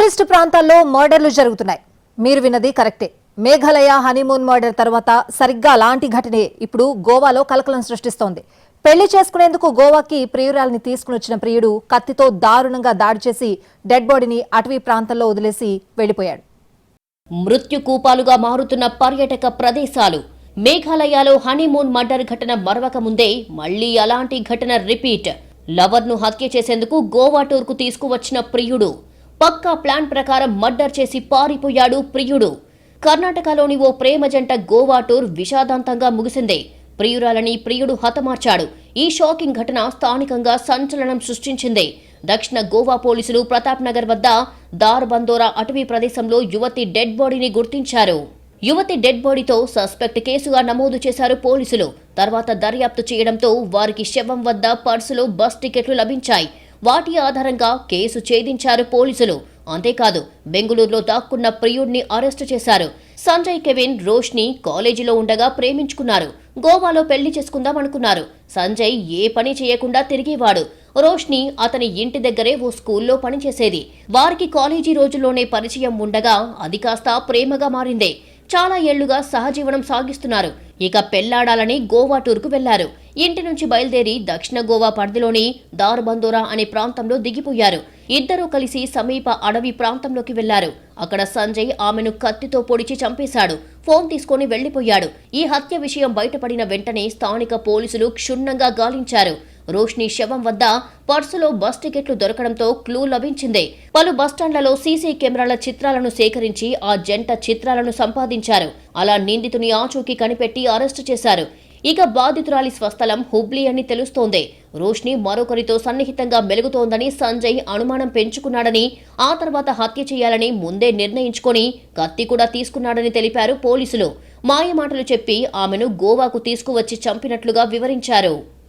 Tourist ప్రాంతాల్లో మర్డర్లు జరుగుతున్నాయి. మీరు విన్నది కరెక్టే. మేఘాలయ హనీమూన్ మర్డర్ తర్వాత సరిగ్గా అలాంటి ఘటనే ఇప్పుడు గోవాలో కలకలం సృష్టిస్తోంది. పెళ్లి చేసుకునేందుకు గోవాకి ప్రియురాల్ని తీసుకుని వచ్చిన ప్రియుడు కత్తితో దారుణంగా దాడి చేసి డెడ్ బాడీని అటవీ ప్రాంతంలో వదిలేసి వెళ్లిపోయాడు. మృత్యుకూపాలుగా మారుతున్న పర్యాటక ప్రదేశాలు. మేఘాలయలో హనీమూన్ మర్డర్ ఘటన మరవక ముందే మళ్లీ అలాంటి ఘటన రిపీట్. లవర్ను హత్య చేసేందుకు గోవా టూర్కు తీసుకువచ్చిన ప్రియుడు పక్కా ప్లాన్ ప్రకారం మర్డర్ చేసి పారిపోయాడు ప్రియుడు. కర్ణాటకలోని ఓ ప్రేమ జంట గోవా టూర్ విషాదాంతంగా ముగిసింది. ప్రియురాలని ప్రియుడు హతమార్చాడు. ఈ షాకింగ్ ఘటన స్థానికంగా సంచలనం సృష్టించింది. దక్షిణ గోవా పోలీసులు ప్రతాప్ నగర్ వద్ద దార్బందోరా అటవీ ప్రదేశంలో యువతి డెడ్ బాడీని గుర్తించారు. యువతి డెడ్ బాడీతో సస్పెక్ట్ కేసుగా నమోదు చేశారు పోలీసులు. తర్వాత దర్యాప్తు చేయడంతో వారికి శవం వద్ద పర్సులో బస్ టికెట్లు లభించాయి. వాటి ఆధారంగా కేసు ఛేదించారు పోలీసులు. అంతేకాదు బెంగళూరులో దాక్కున్న ప్రియుడిని అరెస్టు చేశారు. సంజయ్, కెవిన్, రోష్ని కాలేజీలో ఉండగా ప్రేమించుకున్నారు. గోవాలో పెళ్లి చేసుకుందామనుకున్నారు. సంజయ్ ఏ పని చేయకుండా తిరిగేవాడు. రోష్ని అతని ఇంటి దగ్గరే ఓ స్కూల్లో పనిచేసేది. వారికి కాలేజీ రోజుల్లోనే పరిచయం ఉండగా అది కాస్త ప్రేమగా మారింది. చాలా ఏళ్లుగా సహజీవనం సాగిస్తున్నారు. ఇక పెళ్లాడాలని గోవా టూర్కు వెళ్లారు. ఇంటి నుంచి బయలుదేరి దక్షిణ గోవా పరిధిలోని దార్బందోరా అనే ప్రాంతంలో దిగిపోయారు. ఇద్దరూ కలిసి సమీప అడవి ప్రాంతంలోకి వెళ్లారు. అక్కడ సంజయ్ ఆమెను కత్తితో పొడిచి చంపేశాడు. ఫోన్ తీసుకుని వెళ్లిపోయాడు. ఈ హత్య విషయం బయటపడిన వెంటనే స్థానిక పోలీసులు క్షుణ్ణంగా గాలించారు. రోష్ని శవం వద్ద పర్సులో బస్ టికెట్లు దొరకడంతో క్లూ లభించింది. పలు బస్టాండ్లలో సీసీ కెమెరాల చిత్రాలను సేకరించి ఆ జంట చిత్రాలను సంపాదించారు. అలా నిందితుని ఆచూకీ కనిపెట్టి అరెస్టు చేశారు. ఇక బాధితురాలి స్వస్థలం హుబ్లీ అని తెలుస్తోంది. రోష్ని మరొకరితో సన్నిహితంగా మెలుగుతోందని సంజయ్ అనుమానం పెంచుకున్నాడని, ఆ తర్వాత హత్య చేయాలని ముందే నిర్ణయించుకొని కత్తి కూడా తీసుకున్నాడని తెలిపారు పోలీసులు. మాయమాటలు చెప్పి ఆమెను గోవాకు తీసుకువచ్చి చంపినట్లుగా వివరించారు.